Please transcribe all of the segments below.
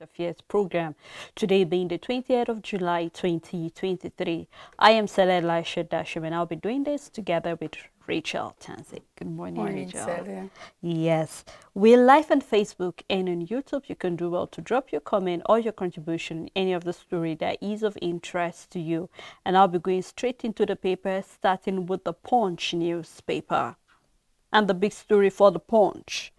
Affairs program. Today being the 20th of July 2023. I am Celeste Elisha Dashim and I'll be doing this together with Rachel Tanzik. Good morning, Rachel. Celia. Yes, we're live on Facebook and on YouTube. You can do well to drop your comment or your contribution in any of the story that is of interest to you. And I'll be going straight into the paper, starting with the Punch newspaper. And the big story for the Punch.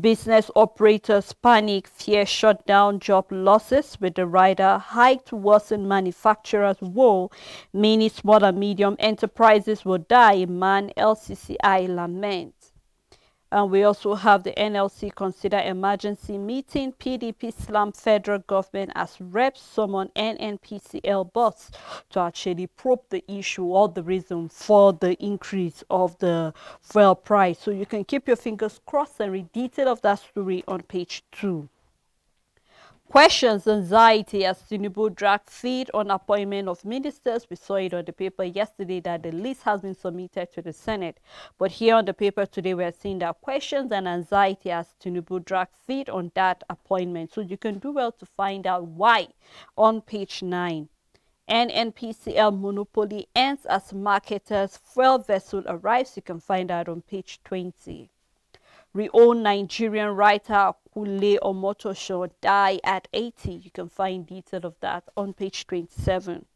Business operators panic, fear shutdown job losses with the rider hiked worsen manufacturers' woe. Many small and medium enterprises will die, man LCCI lament. And we also have the NLC consider emergency meeting. PDP slam federal government as reps summon NNPCL boss to actually probe the issue or the reason for the increase of the fuel price. So you can keep your fingers crossed and read detail of that story on page 2. Questions anxiety as Tinubu drag feed on appointment of ministers. We saw it on the paper yesterday that the list has been submitted to the Senate. But here on the paper today, we are seeing that questions and anxiety as Tinubu drag feed on that appointment. So you can do well to find out why on page 9. NNPCL monopoly ends as marketers' fuel vessel arrives. You can find out on page 20. Renowned Nigerian writer Kule Omotosho died at 80. You can find detail of that on page 27.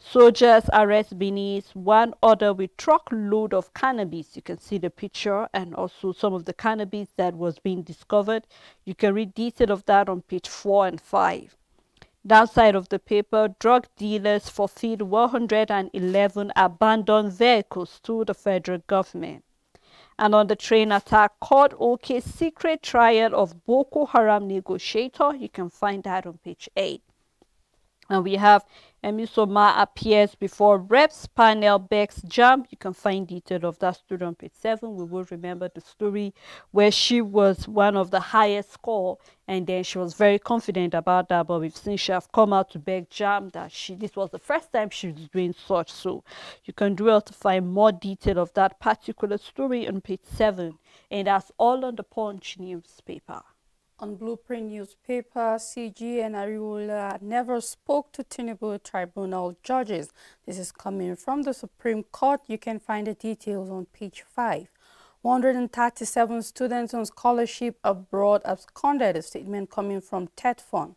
Soldiers arrest Benin's one other with truckload of cannabis. You can see the picture and also some of the cannabis that was being discovered. You can read detail of that on page 4 and 5. Downside of the paper, drug dealers forfeit 111 abandoned vehicles to the federal government. And on the train attack, court OK secret trial of Boko Haram negotiator. You can find that on page 8. And we have Emisoma appears before reps panel Bex jam. You can find detail of that story on page 7. We will remember the story where she was one of the highest score and then she was very confident about that. But we've seen she have come out to beg jam that this was the first time she was doing such. So you can do well to find more detail of that particular story on page 7. And that's all on the Punch newspaper. On Blueprint newspaper, CG and Ariola never spoke to Tinubu tribunal judges. This is coming from the Supreme Court. You can find the details on page 5. 137 students on scholarship abroad absconded. A statement coming from TETFON.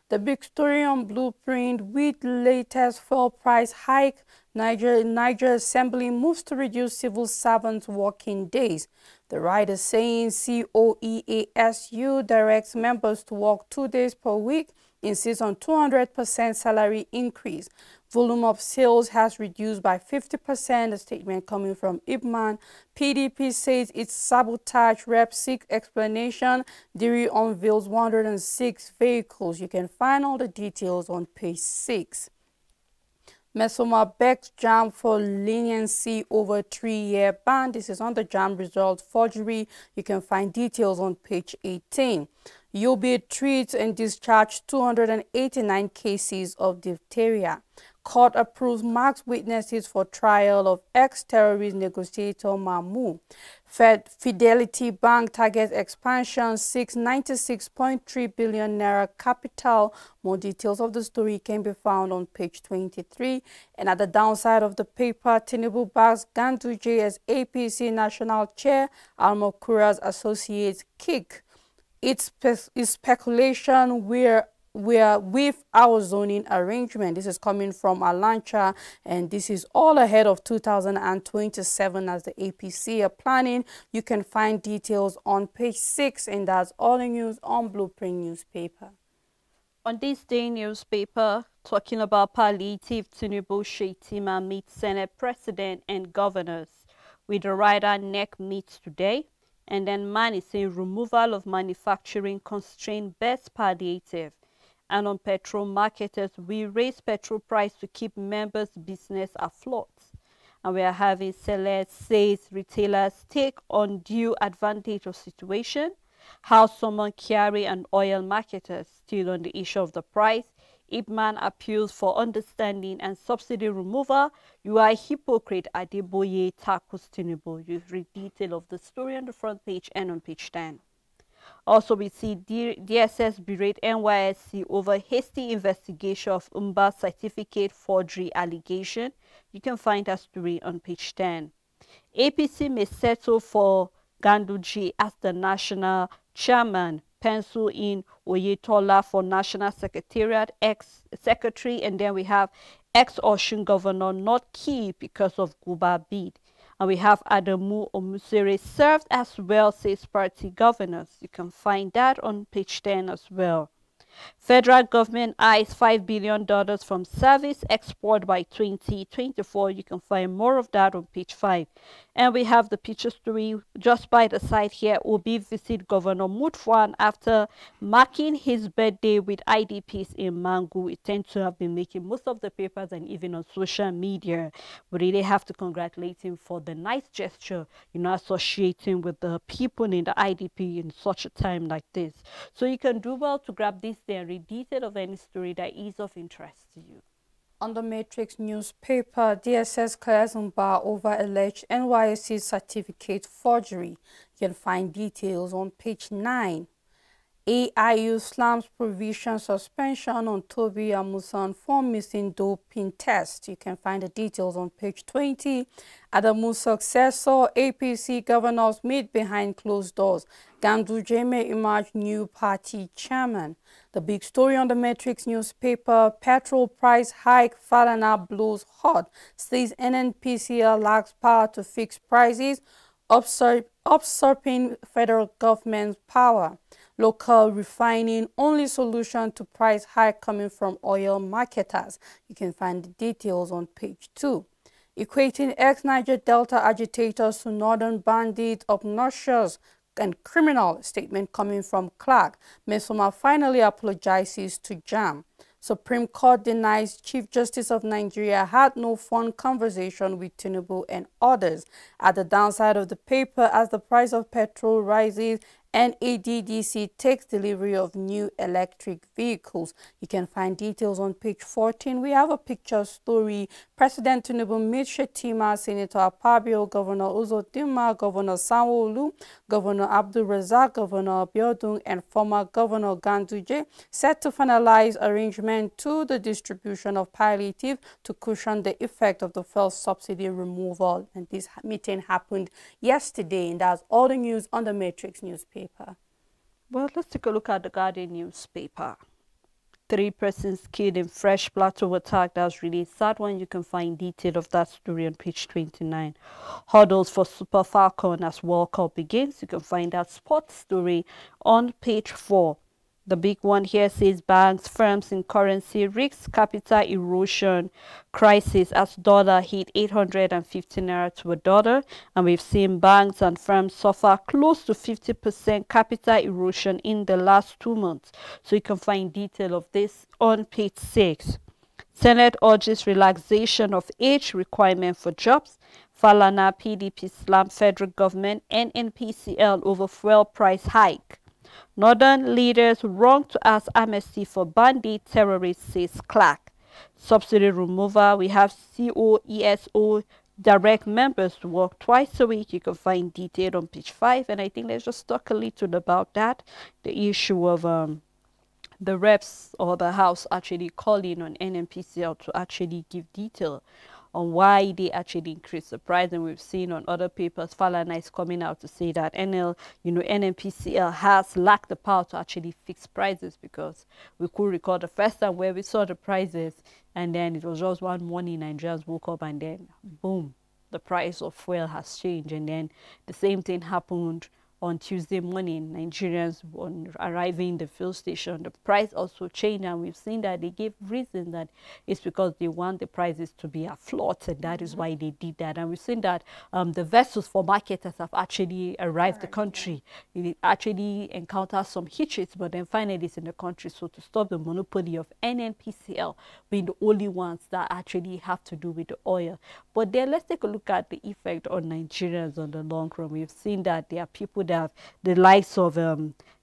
The big story on Blueprint with latest fuel price hike. Niger Assembly moves to reduce civil servants' working days. The rider saying COEASU directs members to work 2 days per week, insists on 200% salary increase. Volume of sales has reduced by 50%. A statement coming from Ibman. PDP says its sabotage reps seek explanation. Diri unveils 106 vehicles. You can find all the details on page 6. Mesoma begs JAMB for leniency over 3-year ban. This is on the JAMB result forgery. You can find details on page 18. UB treats and discharge 289 cases of diphtheria. Court approves marks witnesses for trial of ex-terrorist negotiator Mahmoud. Fidelity Bank targets expansion, 696.3 billion naira capital. More details of the story can be found on page 23. And at the downside of the paper, Tinubu backs Ganduje as APC national chair. Almokura's associates kick. It's speculation with our zoning arrangement. This is coming from Alancha, and this is all ahead of 2027 as the APC are planning. You can find details on page 6, and that's all the news on Blueprint newspaper. On this day newspaper, talking about palliative, Tinubu Shetima meets Senate President and governors. With the rider neck meets today. And then man is saying removal of manufacturing constraint best palliative. And on petrol marketers, we raise petrol price to keep members' business afloat. And we are having sellers says retailers take undue advantage of situation. How someone carry an oil marketer still on the issue of the price. Ibman appeals for understanding and subsidy removal. You are a hypocrite, Adeboye tackles Tinubu. You read detail of the story on the front page and on page 10. Also, we see DSS berate NYSC over hasty investigation of Umba certificate forgery allegation. You can find that story on page 10. APC may settle for Ganduji as the national chairman. Pencil in Oyetola for National Secretariat, ex-secretary, and then we have ex-Osun governor not key because of Guba bid. And we have Adamu Omusere served as well, says party governors. You can find that on page 10 as well. Federal government eyes $5 billion from service export by 2024. You can find more of that on page 5. And we have the picture story just by the side here. Obi visit Governor Mutfwan after marking his birthday with IDPs in Mangu. It tends to have been making most of the papers and even on social media. We really have to congratulate him for the nice gesture, associating with the people in the IDP in such a time like this. So you can do well to grab this there and read detail of any story that is of interest to you. On the Matrix newspaper, DSS clears Umba over alleged NYSC certificate forgery. You can find details on page 9. AIU slams provision suspension on Toby Amusan for missing doping test. You can find the details on page 20. Adamu's successor, APC governors meet behind closed doors. Ganduje may emerge new party chairman. The big story on the Matrix newspaper, petrol price hike, Falana blows hot, says NNPCL lacks power to fix prices, usurping federal government's power. Local refining, only solution to price hike coming from oil marketers. You can find the details on page 2. Equating ex-Niger Delta agitators to northern bandits, obnoxious and criminal, statement coming from Clark. Mesoma finally apologizes to JAM. Supreme Court denies Chief Justice of Nigeria had no phone conversation with Tinubu and others. At the downside of the paper, as the price of petrol rises, NADDC takes delivery of new electric vehicles. You can find details on page 14. We have a picture story. President Tinubu meets Shetima, Senator Akpabio, Governor Uzodinma, Governor Sanwo-Olu, Governor Abdul Razak, Governor Abiodun, and former Governor Ganduje, set to finalize arrangement to the distribution of palliative to cushion the effect of the fuel subsidy removal. And this meeting happened yesterday, and that's all the news on the Matrix newspaper. Well, let's take a look at the Guardian newspaper. 3 persons killed in fresh plateau attack. That's really a sad one. You can find detail of that story on page 29. Hurdles for Super Falcon as World Cup begins. You can find that sports story on page 4. The big one here says banks, firms in currency risks capital erosion crisis as dollar hit 850 naira to a dollar. And we've seen banks and firms suffer close to 50% capital erosion in the last 2 months. So you can find detail of this on page 6. Senate urges relaxation of age requirement for jobs. Falana PDP slam federal government and NPCL over fuel price hike. Northern leaders wrong to ask amnesty for bandit terrorists, says Clark. Subsidy removal, we have COESO direct members to work twice a week. You can find detail on page 5. And I think let's just talk a little about that. The issue of the reps or the House actually calling on NNPCL to actually give detail on why they actually increased the price. And we've seen on other papers, Falana is coming out to say that NNPCL has lacked the power to actually fix prices, because we could recall the first time where we saw the prices and then it was just one morning Nigerians woke up and then boom, the price of fuel has changed. And then the same thing happened on Tuesday morning. Nigerians, on arriving in the fuel station, the price also changed, and we've seen that they gave reason that it's because they want the prices to be afloat, and that is why they did that. And we've seen that the vessels for marketers have actually arrived the country. It actually encountered some hitches, but then finally it's in the country. So to stop the monopoly of NNPCL being the only ones that actually have to do with the oil. But then let's take a look at the effect on Nigerians on the long run. We've seen that there are people that have the likes of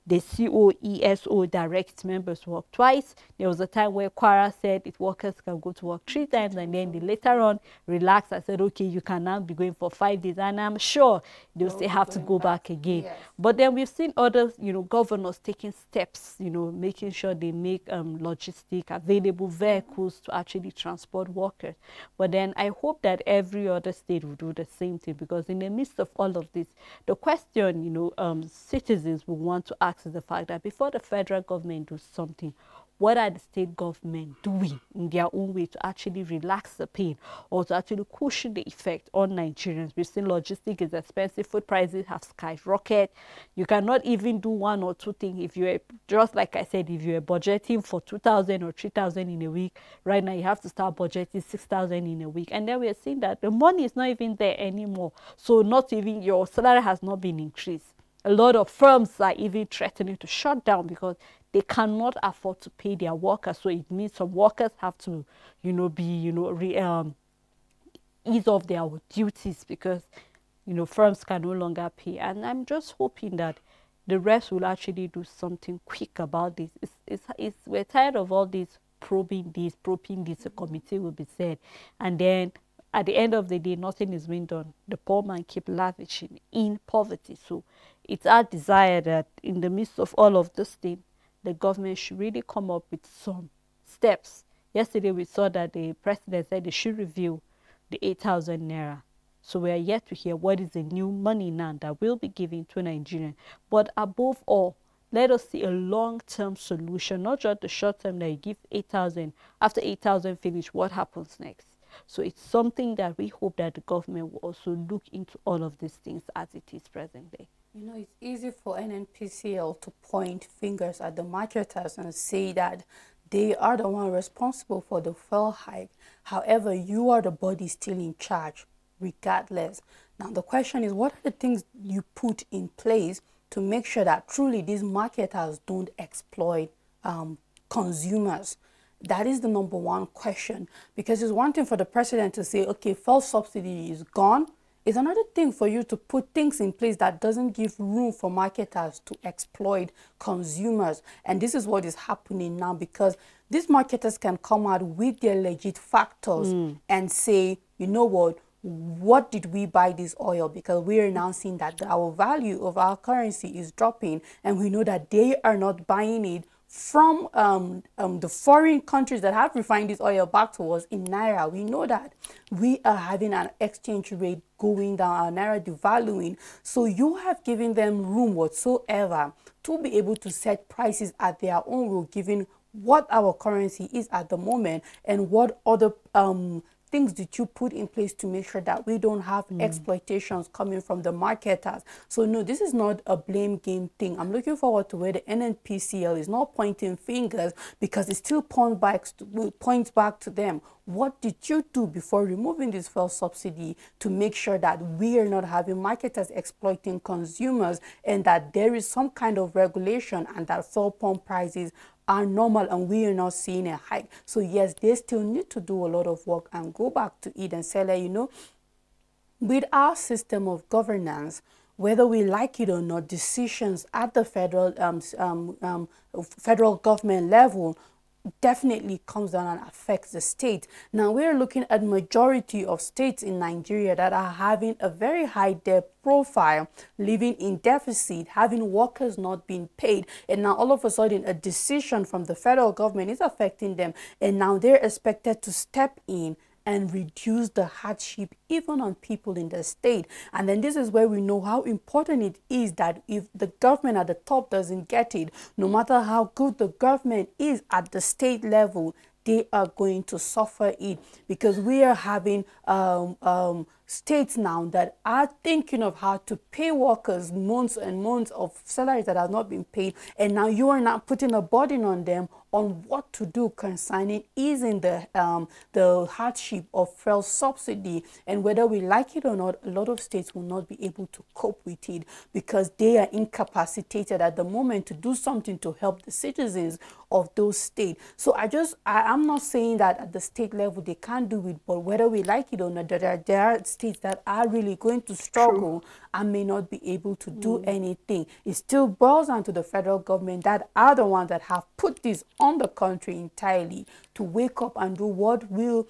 the COESO directs members to work twice. There was a time where Kwara said its workers can go to work 3 times, and then they later on relaxed and said, okay, you can now be going for 5 days. And I'm sure they'll still have to go back again. Yes. But then we've seen other, governors taking steps, making sure they make logistic available vehicles to actually transport workers. But then I hope that every other state will do the same thing, because in the midst of all of this, the question, citizens will want to ask is the fact that before the federal government does something, what are the state government doing in their own way to actually relax the pain or to actually cushion the effect on Nigerians? We've seen logistics is expensive, food prices have skyrocketed. You cannot even do 1 or 2 things if you're, just like I said, if you're budgeting for 2,000 or 3,000 in a week. Right now you have to start budgeting 6,000 in a week, and then we're seeing that the money is not even there anymore. So not even your salary has not been increased. A lot of firms are even threatening to shut down because they cannot afford to pay their workers. So it means some workers have to, ease off their duties because, firms can no longer pay. And I'm just hoping that the rest will actually do something quick about this. We're tired of all this probing this, a committee will be said. And then at the end of the day, nothing is being done. The poor man keep lavishing in poverty. So it's our desire that in the midst of all of this thing, the government should really come up with some steps. Yesterday, we saw that the president said they should review the 8,000 naira. So we are yet to hear what is the new money now that will be given to Nigerians. But above all, let us see a long-term solution, not just the short term that you give 8,000. After 8,000 finish, what happens next? So it's something that we hope that the government will also look into all of these things as it is presently. It's easy for NNPCL to point fingers at the marketers and say that they are the one responsible for the fuel hike. However, you are the body still in charge, regardless. Now, the question is, what are the things you put in place to make sure that truly these marketers don't exploit consumers? That is the number one question, because it's one thing for the president to say, okay, fuel subsidy is gone. It's another thing for you to put things in place that doesn't give room for marketers to exploit consumers. And this is what is happening now, because these marketers can come out with their legit factors and say, you know what did we buy this oil? Because we are now seeing that our value of our currency is dropping, and we know that they are not buying it from the foreign countries that have refined this oil back to us in naira. We know that we are having an exchange rate going down, our naira devaluing. So you have given them room whatsoever to be able to set prices at their own will, given what our currency is at the moment and what other things did you put in place to make sure that we don't have exploitations coming from the marketers. So no, this is not a blame game thing. I'm looking forward to where the NNPCL is not pointing fingers, because it still points back to them. What did you do before removing this fuel subsidy to make sure that we are not having marketers exploiting consumers, and that there is some kind of regulation and that fuel pump prices are normal and we are not seeing a hike? So yes, they still need to do a lot of work and go back to it and say, like, with our system of governance, whether we like it or not, decisions at the federal government level definitely comes down and affects the state. Now we're looking at majority of states in Nigeria that are having a very high debt profile, living in deficit, having workers not being paid, and now all of a sudden a decision from the federal government is affecting them, and now they're expected to step in and reduce the hardship even on people in the state. And then this is where we know how important it is that if the government at the top doesn't get it, no matter how good the government is at the state level, they are going to suffer it, because we are having states now that are thinking of how to pay workers months and months of salaries that have not been paid, and now you are not putting a burden on them on what to do concerning easing the hardship of fuel subsidy. And whether we like it or not, a lot of states will not be able to cope with it because they are incapacitated at the moment to do something to help the citizens of those states. So I'm not saying that at the state level they can't do it, but whether we like it or not, there are states that are really going to struggle and may not be able to do anything. It still boils down to the federal government that are the ones that have put this on the country entirely to wake up and do what will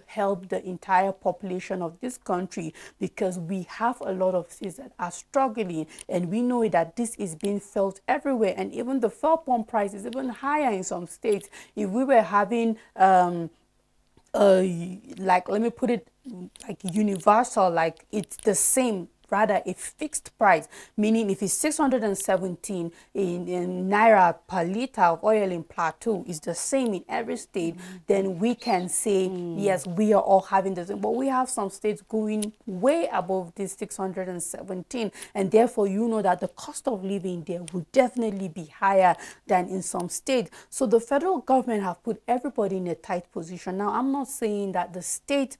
help the entire population of this country, because we have a lot of states that are struggling, and we know that this is being felt everywhere. And even the fuel pump price is even higher in some states. If we were having like, let me put it like universal, like it's the same, rather a fixed price, meaning if it's 617 in naira per liter of oil in Plateau is the same in every state, then we can say yes, we are all having the same. But we have some states going way above this 617, and therefore you know that the cost of living there would definitely be higher than in some states. So the federal government have put everybody in a tight position. Now, I'm not saying that the state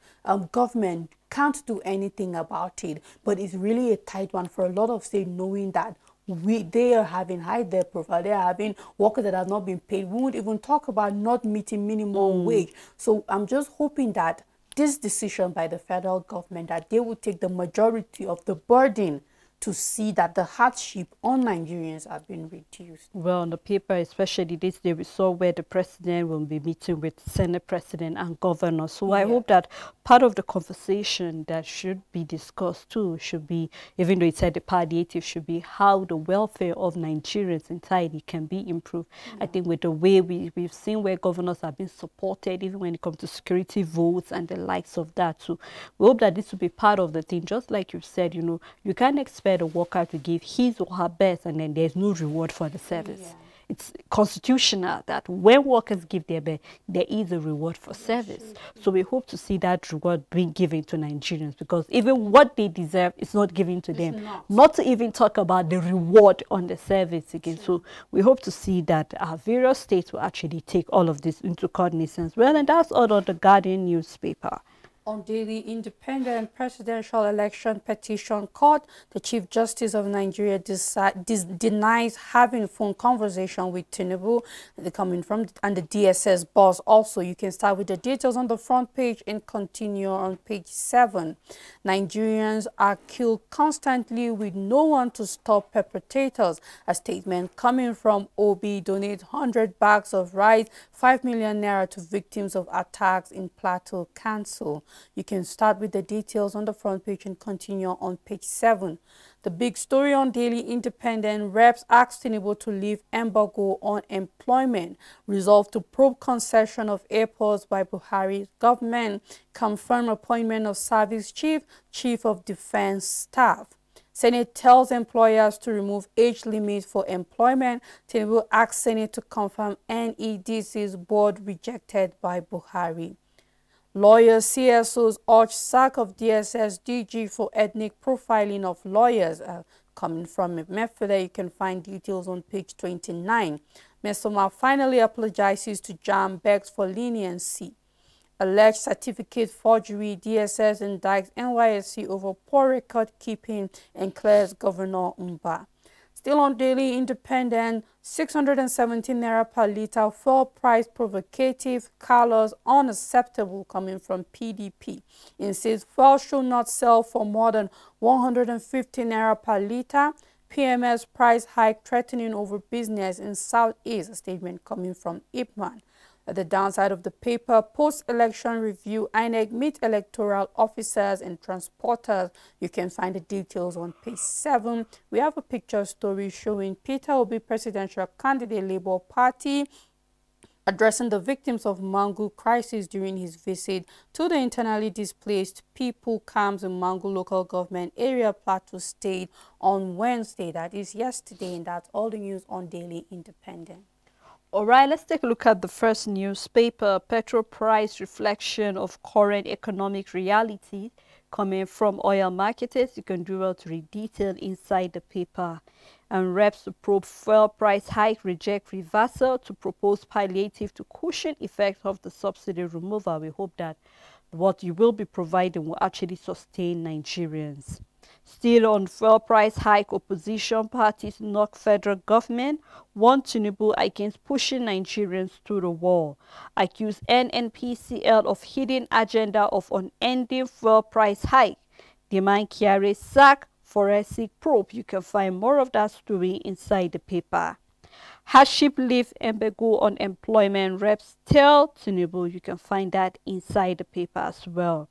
government can't do anything about it, but it's really a tight one for a lot of states, knowing that they are having high debt profile, they are having workers that have not been paid. We won't even talk about not meeting minimum wage. So I'm just hoping that this decision by the federal government, that they will take the majority of the burden to see that the hardship on Nigerians have been reduced. Well, on the paper, especially this day, we saw where the president will be meeting with Senate president and governor. So I hope that part of the conversation that should be discussed too should be, even though it said the palliative, should be how the welfare of Nigerians entirely can be improved. I think with the way we've seen where governors have been supported, even when it comes to security votes and the likes of that. So we hope that this will be part of the thing. Just like you said, you know, you can't expect a worker to give his or her best and then there's no reward for the service. It's constitutional that when workers give their best, there is a reward for service. So we hope to see that reward being given to Nigerians, because even what they deserve is not given to them. Not to even talk about the reward on the service again. So we hope to see that our various states will actually take all of this into cognizance. Well, and that's all on the Guardian newspaper. On Daily Independent Presidential Election Petition Court, the Chief Justice of Nigeria denies having a phone conversation with Tinubu. They're coming from, and the DSS boss also. You can start with the details on the front page and continue on page 7. Nigerians are killed constantly with no one to stop perpetrators. A statement coming from Obi: donate 100 bags of rice, 5 million naira to victims of attacks in Plateau Council. You can start with the details on the front page and continue on page 7. The big story on Daily Independent: reps ask Tinubu to lift embargo on employment. Resolve to probe concession of airports by Buhari's government. Confirm appointment of service chief, chief of defense staff. Senate tells employers to remove age limit for employment. Tinubu asks Senate to confirm NEDC's board rejected by Buhari. Lawyers, CSOs urge sack of DSS DG for ethnic profiling of lawyers. Coming from Mefeda, you can find details on page 29. Mesoma finally apologizes to JAM, begs for leniency. Alleged certificate forgery, DSS indicts NYSC over poor record keeping and clears Governor Umba. Still on Daily Independent: 617 naira per liter fuel price provocative, callous, unacceptable. Coming from PDP. Insists fuel should not sell for more than 150 naira per liter. PMS price hike threatening over business in Southeast. A statement coming from Ipman. At the downside of the paper: post-election review, INEC meet electoral officers and transporters. You can find the details on page 7. We have a picture story showing Peter Obi, presidential candidate, Labour Party, addressing the victims of Mangu crisis during his visit to the internally displaced people camps in Mangu local government area, Plateau State, on Wednesday. That is yesterday, and that's all the news on Daily Independent. All right, let's take a look at the first newspaper, petrol price reflection of current economic reality coming from oil marketers. You can do well to read detail inside the paper. And reps to probe fuel price hike reject reversal to propose palliative to cushion effect of the subsidy removal. We hope that what you will be providing will actually sustain Nigerians. Still on fuel price hike, opposition parties knock federal government, warn Tinubu against pushing Nigerians to the wall, accuse NNPCL of hidden agenda of unending fuel price hike, demand Kyari sack forensic probe. You can find more of that story inside the paper. Hardship leave Embego unemployment reps tell Tinubu. You can find that inside the paper as well.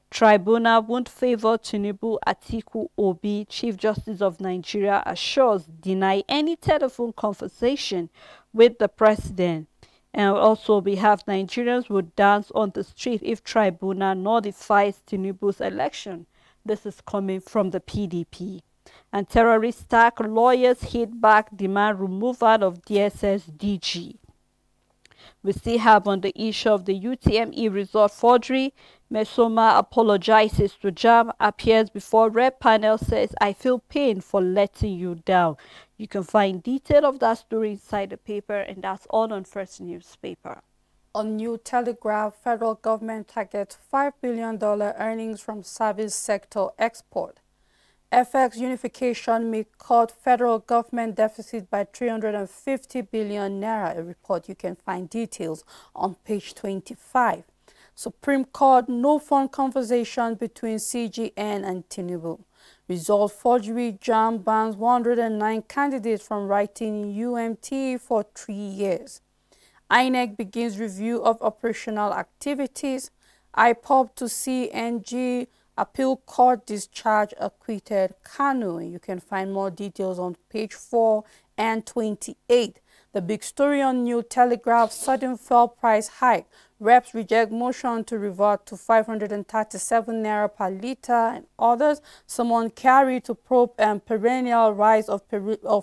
Tribunal won't favor Tinubu, Atiku Obi. Chief Justice of Nigeria assures deny any telephone conversation with the president. And also we have Nigerians would dance on the street if Tribunal notifies Tinubu's election. This is coming from the PDP. And terrorist attack, lawyers hit back, demand removal of DSS DG. We still have on the issue of the UTME result forgery. Mesoma apologizes to JAM, appears before Red Panel, says, I feel pain for letting you down. You can find detail of that story inside the paper, and that's all on First Newspaper. On New Telegraph, federal government targets $5 billion earnings from service sector export. FX unification may cut federal government deficit by 350 billion naira, a report you can find details on page 25. Supreme Court, no phone conversation between CGN and Tinubu. Result forgery, JAM bans 109 candidates from writing UMT for 3 years. INEC begins review of operational activities. IPOP to CNG. Appeal court discharge acquitted Kanu. You can find more details on page 4 and 28. The big story on New Telegraph, sudden fuel price hike. Reps reject motion to revert to 537 naira per litre, and others summon Kyari to probe perennial rise of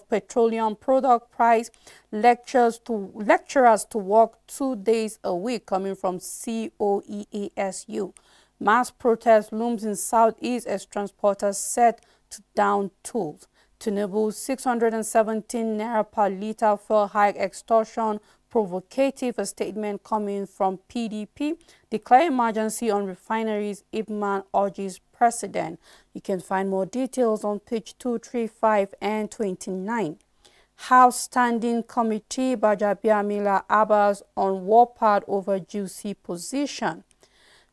petroleum product price. Lecturers to work 2 days a week coming from COEASU. Mass protest looms in Southeast as transporters set to down tolls. Tinubu 617 naira per litre fuel hike extortion provocative, a statement coming from PDP. Declare emergency on refineries, Ibman urges president. You can find more details on page 235 and 29. House Standing Committee, Bajabiamila Abbas on warpath over juicy position.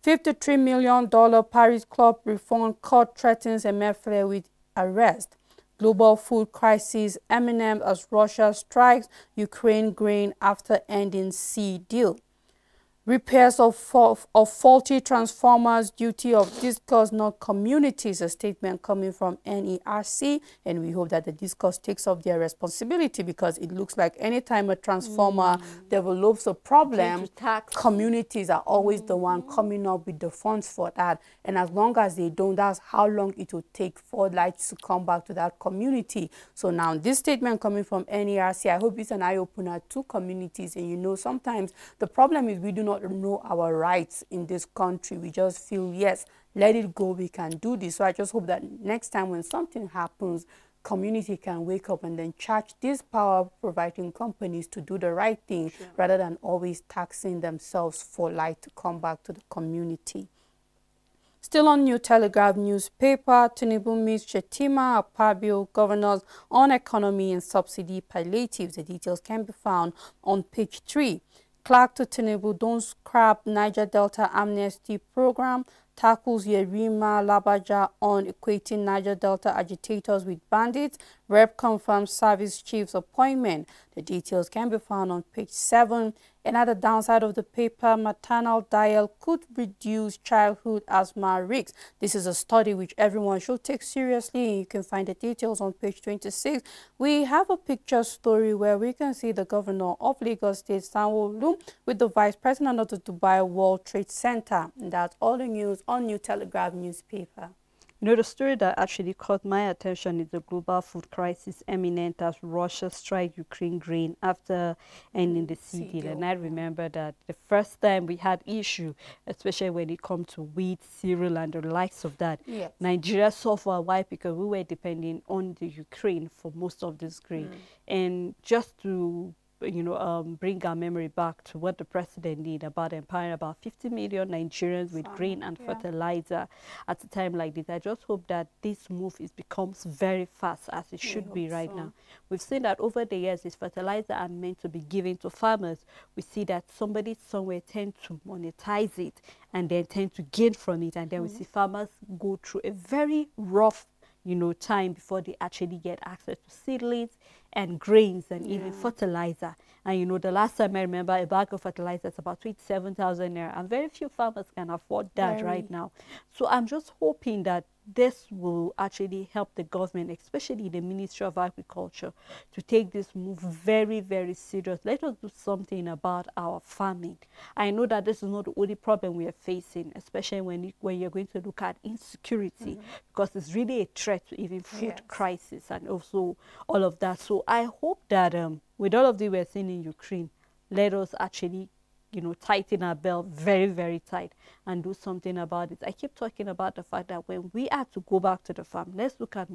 $53 million Paris Club reform court threatens Emefiele with arrest. Global food crisis imminent as Russia strikes Ukraine grain after ending sea deal. Repairs of faulty transformers, duty of discourse, not communities, a statement coming from NERC, and we hope that the discourse takes up their responsibility, because it looks like anytime a transformer develops a problem, communities are always the one coming up with the funds for that, and as long as they don't, that's how long it will take for lights to come back to that community. So now this statement coming from NERC, I hope it's an eye-opener to communities. And you know, sometimes the problem is we do not know our rights in this country. We just feel, yes, let it go, we can do this. So I just hope that next time when something happens, community can wake up and then charge these power providing companies to do the right thing, rather than always taxing themselves for light to come back to the community. Still on New Telegraph newspaper, Tinubu meets Shetima, Akpabio, governors on economy and subsidy palliatives. The details can be found on page 3. Clark to Tinubu, don't scrap Niger Delta amnesty program. Tackles Yerima Labaja on equating Niger Delta agitators with bandits. Rep confirms service chief's appointment. The details can be found on page 7. Another downside of the paper, maternal diet could reduce childhood asthma risks. This is a study which everyone should take seriously. You can find the details on page 26. We have a picture story where we can see the governor of Lagos State, Sanwo-Olu, with the vice president of the Dubai World Trade Center. And that's all the news on New Telegraph newspaper. You know, the story that actually caught my attention is the global food crisis imminent as Russia strikes Ukraine grain after ending the sea deal. And I remember that the first time we had issue, especially when it comes to wheat, cereal, and the likes of that, Yes. Nigeria suffered. Why? Because we were depending on the Ukraine for most of this grain. And just to bring our memory back to what the president did about empowering about 50 million Nigerians with grain and fertilizer at a time like this. I just hope that this move becomes very fast, as it should be right now. We've seen that over the years, these fertilizer are meant to be given to farmers. We see that somebody somewhere tend to monetize it and then tend to gain from it, and then we see farmers go through a very rough time before they actually get access to seedlings and grains and even fertilizer. And the last time I remember, a bag of fertilizer is about 27,000 naira, and very few farmers can afford that right now. So I'm just hoping that this will actually help the government, especially the Ministry of Agriculture, to take this move very, very serious. Let us do something about our farming. I know that this is not the only problem we are facing, especially when you're going to look at insecurity, because it's really a threat to even food crisis and also all of that. So I hope that with all of the we're seeing in Ukraine, let us actually tighten our belt very, very tight and do something about it. I keep talking about the fact that when we have to go back to the farm, let's look at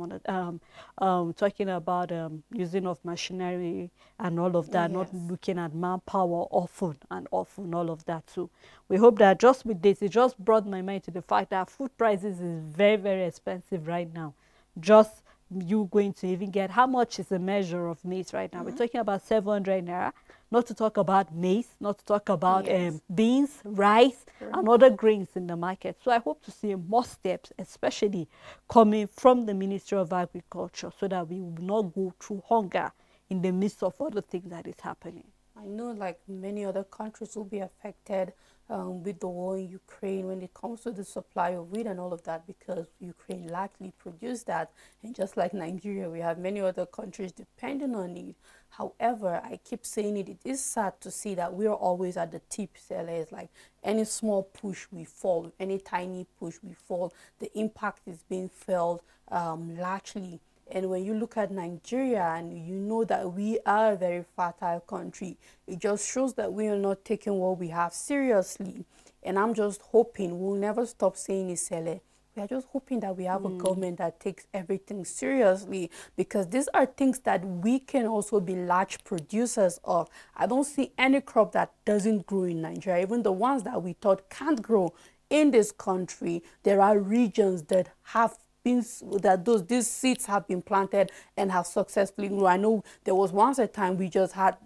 talking about using of machinery and all of that, not looking at manpower often and all of that too. We hope that just with this, it just brought my mind to the fact that food prices is very, very expensive right now. Just you going to even get, how much is a measure of maize right now? We're talking about 700 naira. Not to talk about maize, not to talk about beans, rice, and other grains in the market. So I hope to see more steps, especially coming from the Ministry of Agriculture, so that we will not go through hunger in the midst of other things that is happening. I know, like many other countries, will be affected with the war in Ukraine when it comes to the supply of wheat and all of that, because Ukraine largely produced that. And just like Nigeria, we have many other countries depending on it. However, I keep saying it is sad to see that we are always at the tip. It's like any small push, we fall. Any tiny push, we fall. The impact is being felt largely. And when you look at Nigeria and you know that we are a very fertile country, it just shows that we are not taking what we have seriously. And I'm just hoping, we'll never stop saying it, Sele. We are just hoping that we have a government that takes everything seriously, because these are things that we can also be large producers of. I don't see any crop that doesn't grow in Nigeria, even the ones that we thought can't grow in this country. There are regions that have these seeds have been planted and have successfully grown. I know there was once a time we just had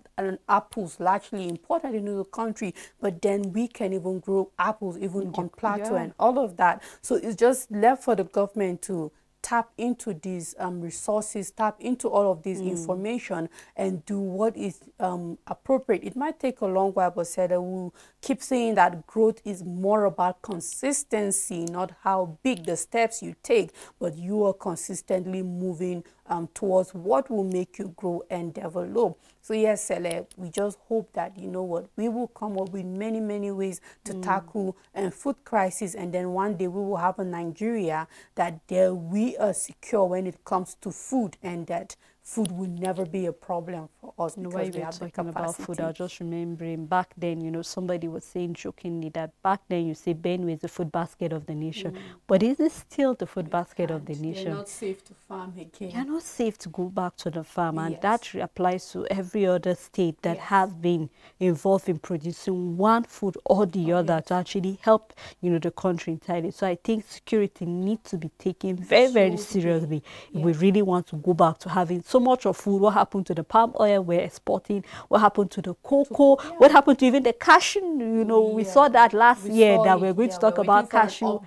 apples largely imported into the country, but then we can even grow apples even on plateau and all of that. So it's just left for the government to tap into these resources, tap into all of this information and do what is appropriate. It might take a long while, but said we'll keep saying that growth is more about consistency, not how big the steps you take, but you are consistently moving towards what will make you grow and develop. So yes, Sele, we just hope that, you know what, we will come up with many, many ways to tackle food crisis, and then one day we will have a Nigeria that we are secure when it comes to food, and that food will never be a problem for us because we have the capacity. About food, I was just remembering back then, somebody was saying jokingly that back then you say Benue is the food basket of the nation. But is it still the food basket of the nation? You're not safe to farm again. You're not safe to go back to the farm. And that applies to every other state that has been involved in producing one food or the other to actually help, the country entirely. So I think security needs to be taken very, very seriously if we really want to go back to having so much of food. What happened to the palm oil we're exporting? What happened to the cocoa? What happened to even the cashew? We saw that last year that we're going to talk about cashew.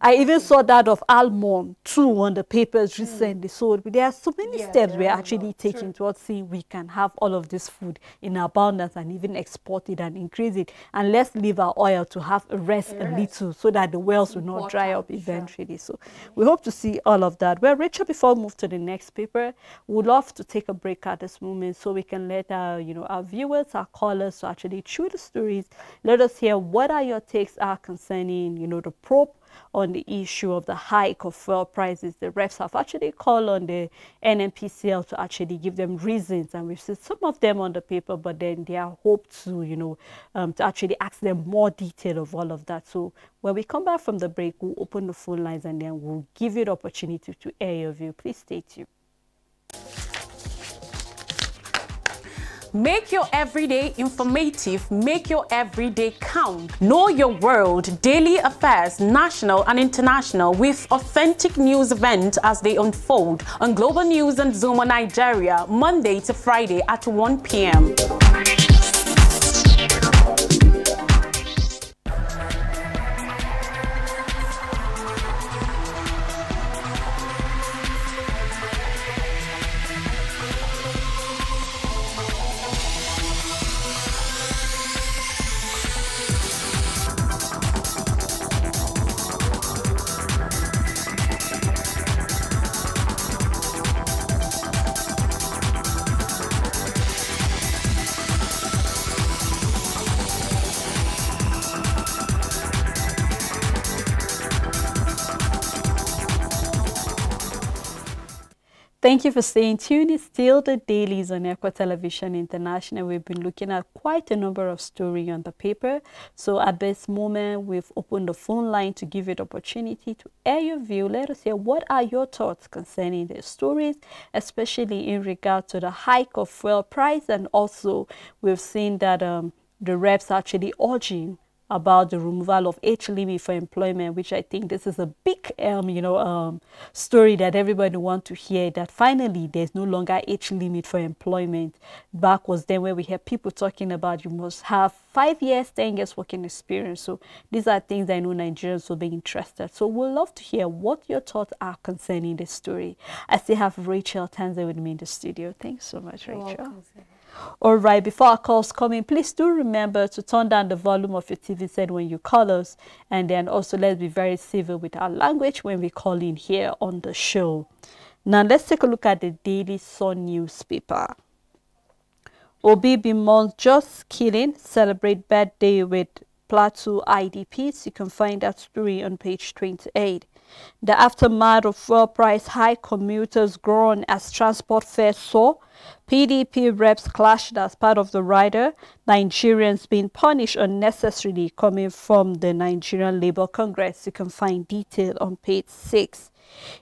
I even saw that of almond too on the papers recently. So there are so many steps we're actually taking towards seeing we can have all of this food in abundance and even export it and increase it. And let's leave our oil to have a rest a little so that the wells will not dry up eventually. So we hope to see all of that. Well, Rachel, before we move to the next paper, we'd love to take a break at this moment so we can let our, our viewers, our callers to actually chew the stories. Let us hear what are your takes are concerning, the probe on on the issue of the hike of fuel prices, the reps have actually called on the NNPCL to actually give them reasons, and we've seen some of them on the paper, but then they are hoped to, to actually ask them more detail of all of that. So when we come back from the break, we'll open the phone lines and then we'll give you the opportunity to air your view. Please stay tuned. Make your everyday informative, make your everyday count. Know your world, daily affairs, national and international, with authentic news events as they unfold on Global News and Zoom on Nigeria, Monday to Friday at 1 p.m. Thank you for staying tuned. It's still the dailies on Equa Television International. We've been looking at quite a number of stories on the paper. So at this moment, we've opened the phone line to give you the opportunity to air your view. Let us hear what are your thoughts concerning the stories, especially in regard to the hike of fuel price. And also, we've seen that the reps are actually urging about the removal of age limit for employment, which I think this is a big, story that everybody wants to hear, that finally there's no longer age limit for employment. Back was then where we had people talking about you must have 5 years, 10 years working experience. So these are things I know Nigerians will be interested. So we'd love to hear what your thoughts are concerning this story. I still have Rachel Tanzer with me in the studio. Thanks so much, Rachel. All right, before our calls come in, please do remember to turn down the volume of your TV set when you call us, and then also let's be very civil with our language when we call in here on the show. Now let's take a look at the Daily Sun newspaper. Obi Bimon just killing, celebrate birthday with Plateau IDPs. You can find that story on page 28. The aftermath of fuel price hike, commuters groan as transport fares soar. PDP reps clashed as part of the rider. Nigerians being punished unnecessarily, coming from the Nigerian Labour Congress. You can find detail on page 6.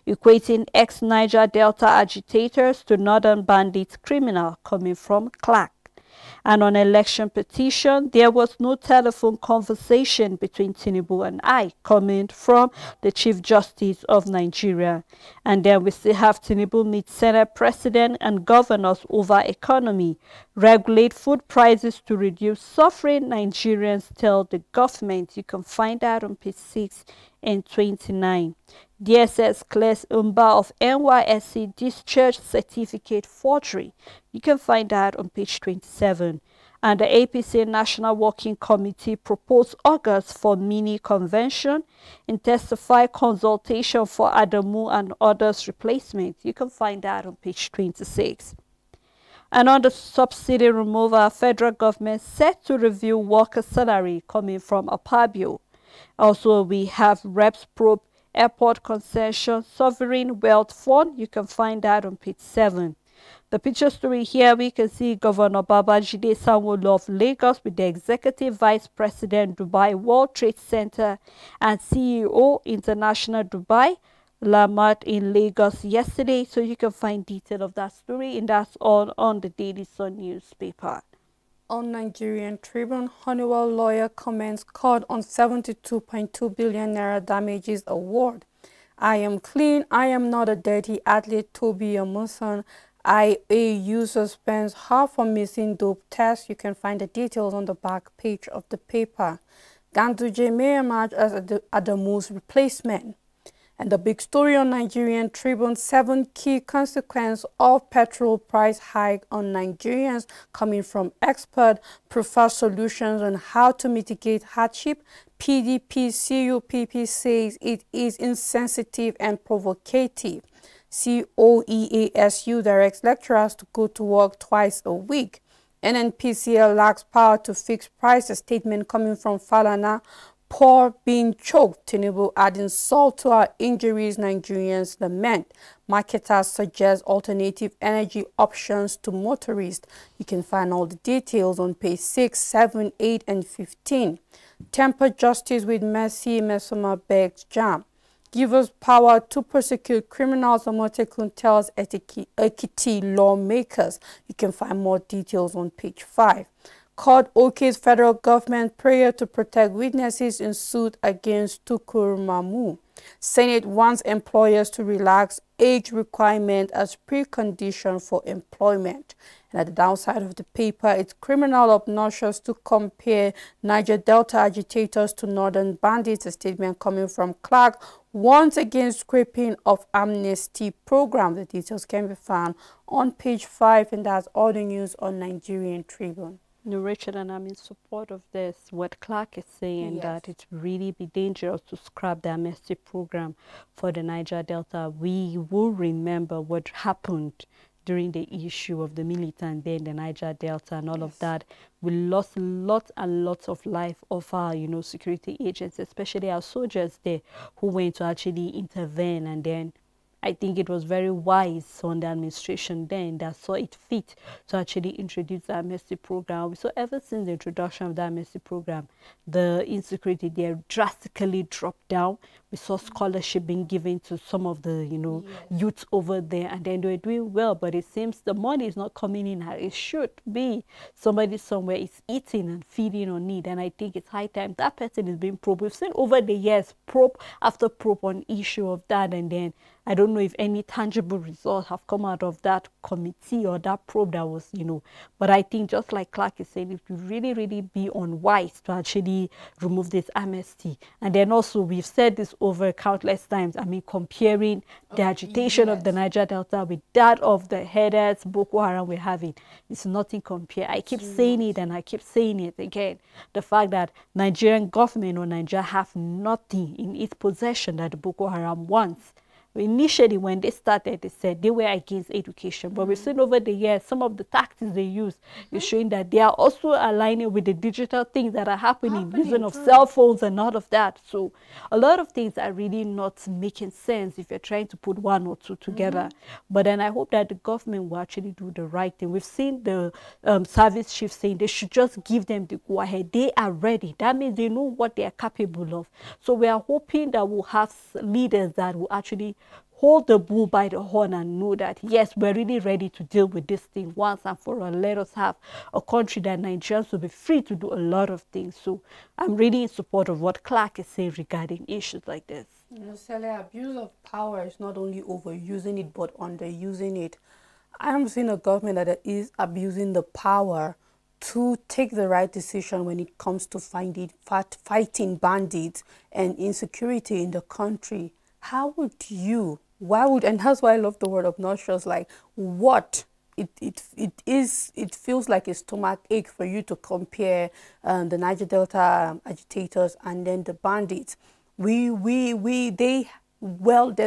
Equating ex-Niger Delta agitators to northern bandits criminal, coming from Clark. And on election petition, there was no telephone conversation between Tinubu and I, coming from the Chief Justice of Nigeria. And then we still have Tinubu meet Senate President and governors over economy, regulate food prices to reduce suffering, Nigerians tell the government. You can find that on page 6 and 29. DSS clears Umba of NYSC discharge certificate forgery. You can find that on page 27. And the APC National Working Committee proposed August for mini convention, intensify consultation for Adamu and others replacement. You can find that on page 26. And on the subsidy removal, federal government set to review worker salary, coming from Apabio. Also, we have reps probe airport concession sovereign wealth fund. You can find that on page 7. The picture story here, we can see Governor Babajide Sanwo-Olu of Lagos with the Executive Vice President Dubai World Trade Center and CEO International Dubai Lamat in Lagos yesterday. So you can find detail of that story, and that's all on the Daily Sun newspaper. On Nigerian Tribune, Honeywell lawyer comments court on 72.2 billion naira damages award. I am clean, I am not a dirty athlete, Toby Amusan. IA user spends half on missing dope tests. You can find the details on the back page of the paper. Ganduje may emerge as Adamu's replacement. And the big story on Nigerian Tribune, 7 key consequences of petrol price hike on Nigerians, coming from expert, prefer solutions on how to mitigate hardship. PDP CUPP says it is insensitive and provocative. COEASU directs lecturers to go to work twice a week. NNPCL lacks power to fix prices, statement coming from Falana. Poor being choked. Tinubu adding salt to our injuries, Nigerians lament. Marketers suggest alternative energy options to motorists. You can find all the details on page 6, 7, 8, and 15. Temper justice with mercy, Mesoma begs jam. Give us power to prosecute criminals, Omotekun tells Ekiti lawmakers. You can find more details on page 5. Court okays federal government prayer to protect witnesses in suit against Tukur Mamu. Senate wants employers to relax age requirement as precondition for employment. And at the downside of the paper, it's criminal obnoxious to compare Niger Delta agitators to northern bandits. A statement coming from Clark warns against scraping of amnesty program. The details can be found on page 5, and that's all the news on Nigerian Tribune. No, Richard, and I'm in support of this. What Clark is saying, Yes, that it's really be dangerous to scrap the amnesty program for the Niger Delta. We will remember what happened during the issue of the militant there in the Niger Delta and all yes, of that. We lost lots and lots of life of our, security agents, especially our soldiers there who went to actually intervene. And then I think it was very wise on the administration then that saw it fit to actually introduce the amnesty program. So ever since the introduction of the amnesty program, the insecurity there drastically dropped down. We saw scholarship being given to some of the, yes, youth over there, and then they were doing well. But it seems the money is not coming in how it should be. Somebody somewhere is eating and feeding on need, and I think it's high time that person is being probed. We've seen over the years probe after probe on issue of that, and then I don't know if any tangible results have come out of that committee or that probe that was, But I think just like Clark is saying, it would really, really be unwise to actually remove this amnesty. And then also, we've said this over countless times. I mean, comparing the agitation of the Niger Delta with that of the headers Boko Haram we're having, it's nothing compared. I keep saying it and I keep saying it again. The fact that Nigerian government or Nigeria have nothing in its possession that the Boko Haram wants. Initially, when they started, they said they were against education. But we've seen over the years, some of the tactics they use is showing that they are also aligning with the digital things that are happening, using of cell phones and all of that. So a lot of things are really not making sense if you're trying to put one or two together. But then I hope that the government will actually do the right thing. We've seen the service chief saying they should just give them the go-ahead. They are ready. That means they know what they are capable of. So we are hoping that we'll have leaders that will actually hold the bull by the horn and know that, yes, we're really ready to deal with this thing once and for all. Let us have a country that Nigerians will be free to do a lot of things. So I'm really in support of what Clark is saying regarding issues like this. Sally, abuse of power is not only overusing it, but underusing it. I am seeing a government that is abusing the power to take the right decision when it comes to fighting bandits and insecurity in the country. How would you, and that's why I love the word obnoxious, like what? It feels like a stomach ache for you to compare the Niger Delta agitators and then the bandits. There's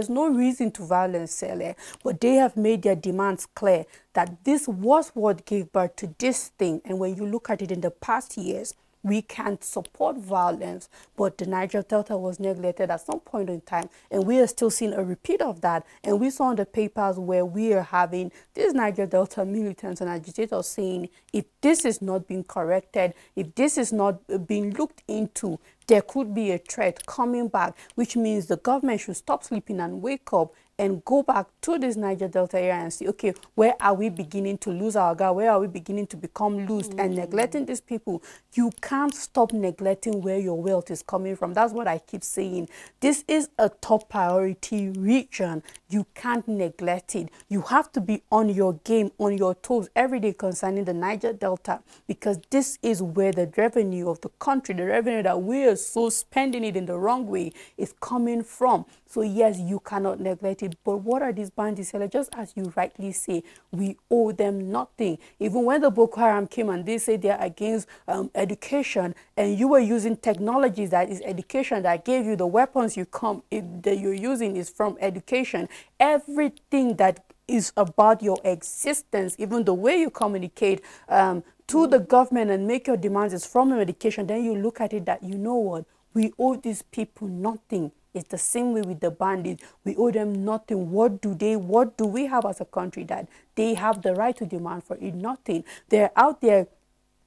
no reason to violence, Sele, but they have made their demands clear that this was what gave birth to this thing. And when you look at it in the past years, we can't support violence, but the Niger Delta was neglected at some point in time, and we are still seeing a repeat of that. And we saw in the papers where we are having these Niger Delta militants and agitators saying, if this is not being corrected, if this is not being looked into, there could be a threat coming back, which means the government should stop sleeping and wake up and go back to this Niger Delta area and see, okay, where are we beginning to lose our guard? Where are we beginning to become loose and neglecting these people? You can't stop neglecting where your wealth is coming from. That's what I keep saying. This is a top priority region. You can't neglect it. You have to be on your game, on your toes every day concerning the Niger Delta, because this is where the revenue of the country, the revenue that we are so spending it in the wrong way, is coming from. So yes, you cannot neglect it. But what are these bandits? Just as you rightly say, we owe them nothing. Even when the Boko Haram came and they say they are against education, and you were using technologies that is education that gave you the weapons that you're using is from education. Everything that is about your existence, even the way you communicate to the government and make your demands is from your education. Then you look at it that, you know what, We owe these people nothing. It's the same way with the bandits. We owe them nothing. What do we have as a country that they have the right to demand for it? Nothing. They're out there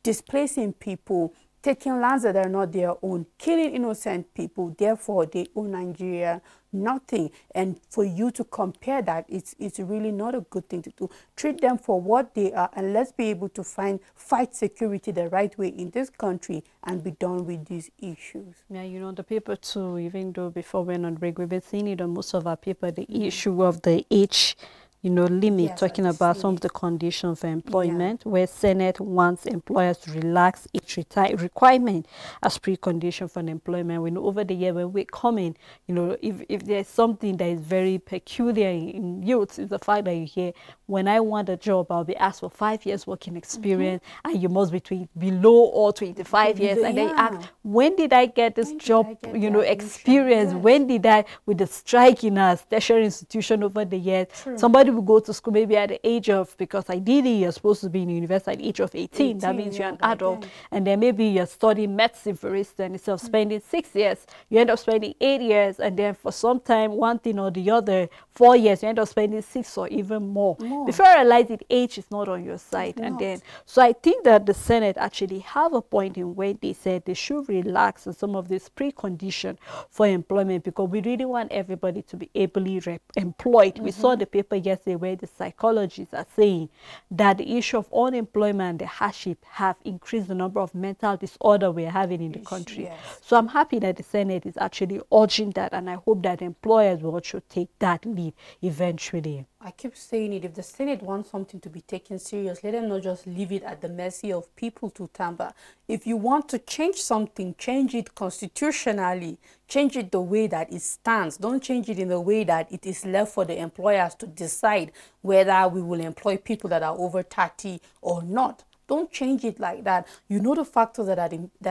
displacing people, taking lands that are not their own, killing innocent people. Therefore, they owe Nigeria nothing. And for you to compare that, it's really not a good thing to do. Treat them for what they are, and let's be able to fight security the right way in this country and be done with these issues. Yeah, you know, the paper too, even though before we went on break, we've been seeing it on most of our paper, the issue of the age, you know, limit, Yes, talking about some of the conditions for employment, where Senate wants employers to relax age requirement as precondition for employment. We know over the year when we're coming, you know, if there's something that is very peculiar in youth, is the fact that you hear, when I want a job, I'll be asked for 5 years working experience, and you must be below or 25 years. And they ask, when did I get this job, you know, experience? Yes. When did I, with the strike in a tertiary institution over the years, somebody will go to school maybe at the age of, because ideally you're supposed to be in university at the age of 18. That means you're an adult. And then maybe you're studying medicine, for instance, instead of spending 6 years, you end up spending 8 years. And then for some time, one thing or the other, 4 years, you end up spending 6 or even more. Before I realize it, age is not on your side. And then, so I think that the Senate actually have a point in where they said they should relax on some of this precondition for employment, because we really want everybody to be ably employed. We saw the paper yesterday where the psychologists are saying that the issue of unemployment and the hardship have increased the number of mental disorder we're having in the country. So I'm happy that the Senate is actually urging that, and I hope that employers will also take that lead eventually. I keep saying it, if the Senate wants something to be taken serious, let them not just leave it at the mercy of people to tamper. If you want to change something, change it constitutionally. Change it the way that it stands. Don't change it in the way that it is left for the employers to decide whether we will employ people that are over 30 or not. Don't change it like that. You know the factors that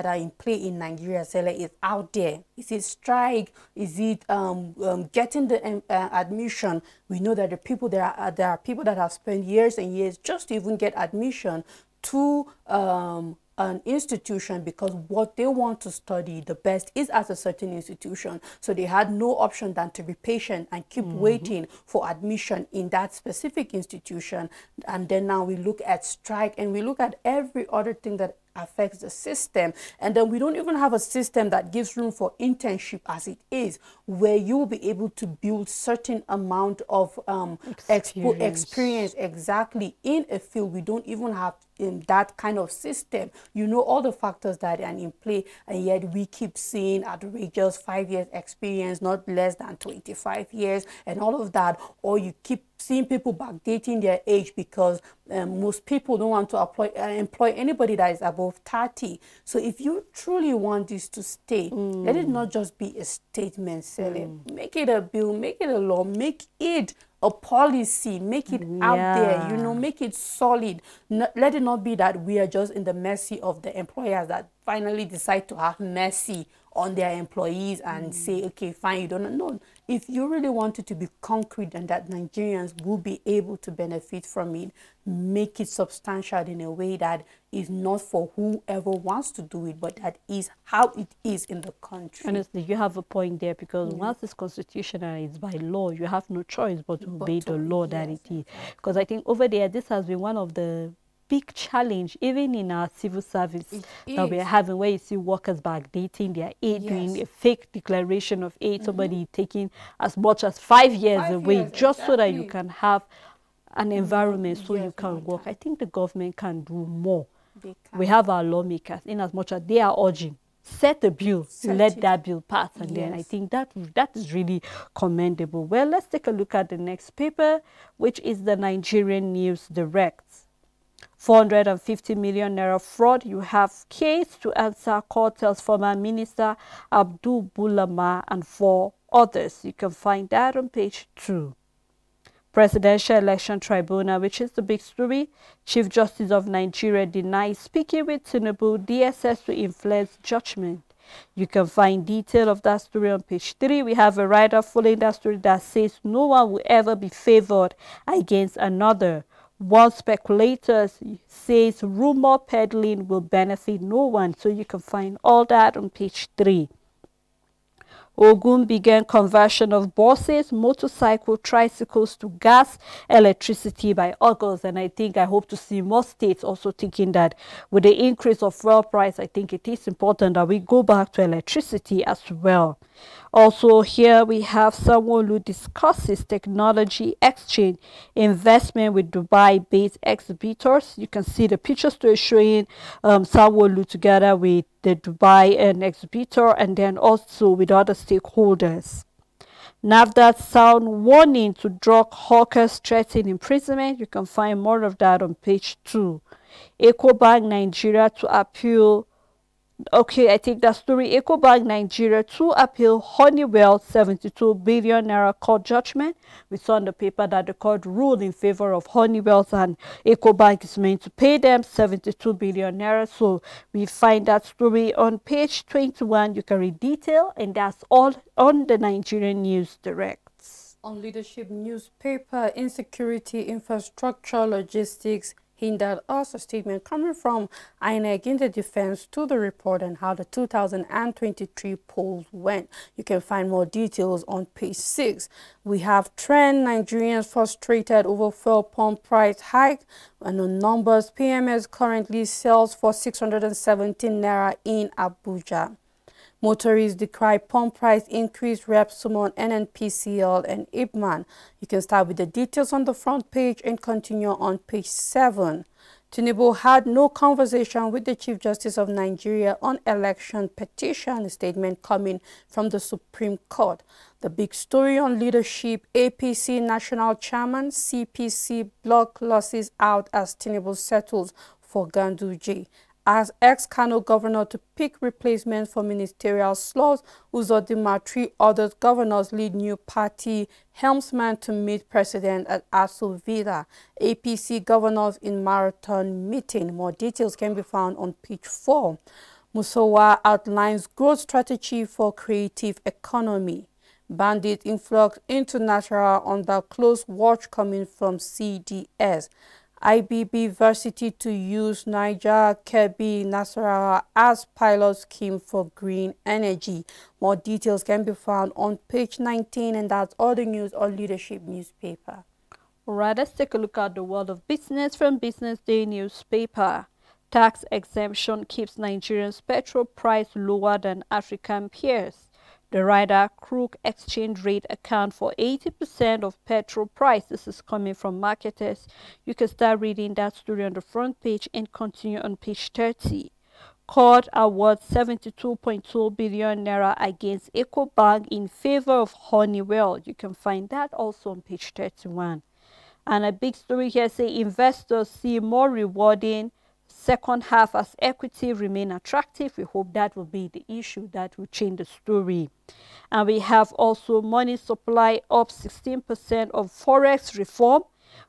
are in play in Nigeria. Sele, is out there. Is it strike? Is it getting the admission? We know that there are people that have spent years and years just to even get admission to an institution, because what they want to study the best is at a certain institution. So they had no option than to be patient and keep waiting for admission in that specific institution. And then now we look at strike, and we look at every other thing that affects the system, and then we don't even have a system that gives room for internship as it is, where you will be able to build certain amount of experience exactly in a field. We don't even have in that kind of system. You know all the factors that are in play, and yet we keep seeing outrageous 5 years experience, not less than 25 years, and all of that. Or you keep seeing people backdating their age, because most people don't want to employ anybody that is above 30. So if you truly want this to stay, let it not just be a statement, Sally. Make it a bill, make it a law, make it a policy, make it out there, you know, make it solid. Let it not be that we are just in the mercy of the employers that finally decide to have mercy on their employees and say, okay, fine, you don't know. If you really want it to be concrete and that Nigerians will be able to benefit from it, make it substantial in a way that is not for whoever wants to do it, but that is how it is in the country. Honestly, you have a point there, because once it's constitutional, it's by law, you have no choice but to obey the law that it is. Because I think over there, this has been one of the big challenge, even in our civil service that we're having, where you see workers backdating their age, doing a fake declaration of age, somebody taking as much as 5 years away, just so that you can have an environment so you can work. I think the government can do more. We have our lawmakers, in as much as they are urging, set a bill, let that bill pass, and then I think that is really commendable. Well, let's take a look at the next paper, which is the Nigerian News Direct. 450 million naira fraud. You have case to answer, court tells former minister Abdul Bulama and 4 others. You can find that on page 2. Presidential Election Tribunal, which is the big story. Chief Justice of Nigeria denies speaking with Tinubu, DSS to influence judgment. You can find detail of that story on page 3. We have a writer following that story that says no one will ever be favored against another. One speculator says rumor peddling will benefit no one. So you can find all that on page 3. Ogun began conversion of buses, motorcycle, tricycles to gas, electricity by August. And I hope to see more states also thinking that with the increase of fuel price, I think it is important that we go back to electricity as well. Also here we have Sanwo-Olu discusses technology exchange investment with Dubai-based exhibitors. You can see the picture story showing Sanwo-Olu together with the Dubai exhibitor and then also with other stakeholders. NAFDAC sound warning to drug hawkers threaten imprisonment. You can find more of that on page 2. EcoBank Nigeria to appeal. Okay, I take that story. EcoBank Nigeria to appeal Honeywell 72 billion naira court judgment. We saw in the paper that the court ruled in favor of Honeywell and EcoBank is meant to pay them 72 billion naira. So we find that story on page 21. You can read detail, and that's all on the Nigerian News Direct. On Leadership newspaper, insecurity, infrastructure, logistics hindered us. A statement coming from INEC in the defense to the report and how the 2023 polls went. You can find more details on page 6. We have trend Nigerians frustrated over fuel pump price hike, and on numbers, PMS currently sells for 617 naira in Abuja. Motorists decry pump price increase, reps summon NNPCL and IPMAN. You can start with the details on the front page and continue on page 7. Tinubu had no conversation with the Chief Justice of Nigeria on election petition, a statement coming from the Supreme Court. The big story on leadership, APC National Chairman, CPC block losses out as Tinubu settles for Ganduje. As ex-Kano governor to pick replacement for ministerial slots, Uzodinma, 3 other governors lead new party helmsman to meet president at Aso Villa. APC governors in marathon meeting. More details can be found on page 4. Musawa outlines growth strategy for creative economy. Bandit influx into Nasarawa under close watch coming from CDS. IBB Varsity to use Niger, Kebbi, Nasarawa as pilot scheme for green energy. More details can be found on page 19, and that's all the news on Leadership newspaper. All right, let's take a look at the world of business from Business Day newspaper. Tax exemption keeps Nigerians' petrol price lower than African peers. The rider crook exchange rate account for 80% of petrol price. This is coming from marketers. You can start reading that story on the front page and continue on page 30. Court awards 72.2 billion naira against EcoBank in favor of Honeywell. You can find that also on page 31. And a big story here say investors see more rewarding second half as equity remain attractive. We hope that will be the issue that will change the story. And we have also money supply up 16% of forex reform.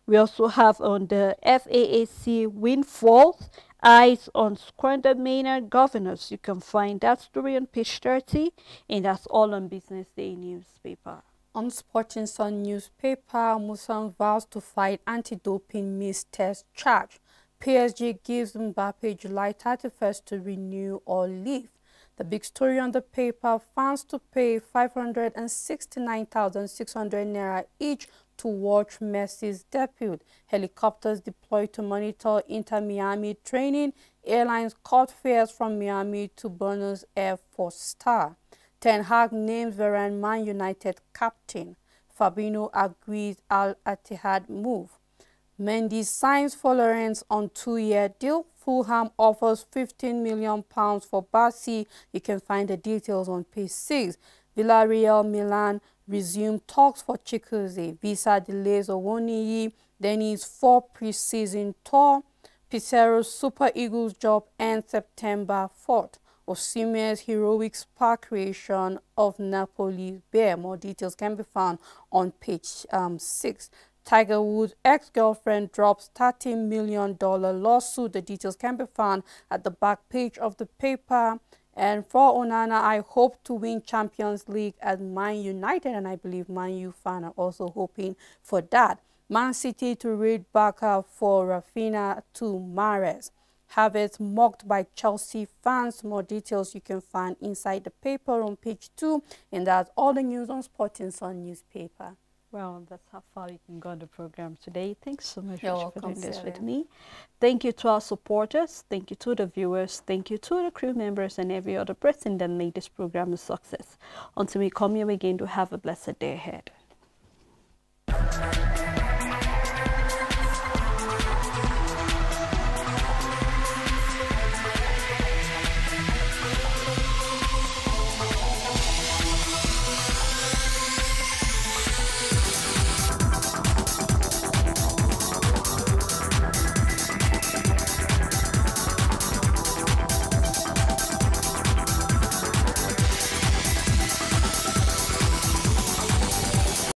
We also have on the FAAC windfalls, eyes on squandered Maynard governors. You can find that story on page 30, and that's all on Business Day newspaper. On Sporting Sun newspaper, Musan vows to fight anti-doping mistest charge. PSG gives Mbappe July 31st to renew or leave. The big story on the paper, fans to pay 569,600 naira each to watch Messi's debut. Helicopters deployed to monitor Inter-Miami training. Airlines cut fares from Miami to Buenos Aires for Star. Ten Hag names Varane Man United captain. Fabinho agrees Al-Ittihad move. Mendy signs for Lawrence on 2-year deal. Fulham offers £15 million for Barsi. You can find the details on page 6. Villarreal Milan resume talks for Chikuze. Visa delays Owoniyi. Denny's 4 preseason tour. Pizarro's Super Eagles job ends September 4th. Osimhen's heroic spa creation of Napoli's bear. More details can be found on page 6. Tiger Woods' ex-girlfriend drops $30 million lawsuit. The details can be found at the back page of the paper. And for Onana, I hope to win Champions League at Man United, and I believe Man U fans are also hoping for that. Man City to raid Barca for Rafinha to Mahrez. Havertz mocked by Chelsea fans. More details you can find inside the paper on page 2, and that's all the news on Sporting Sun newspaper. Well, that's how far we can go on the program today. Thanks so much You're for welcome, doing this with Sarah. me. Thank you to our supporters. Thank you to the viewers. Thank you to the crew members and every other person that made this program a success. Until we come here again, to have a blessed day ahead.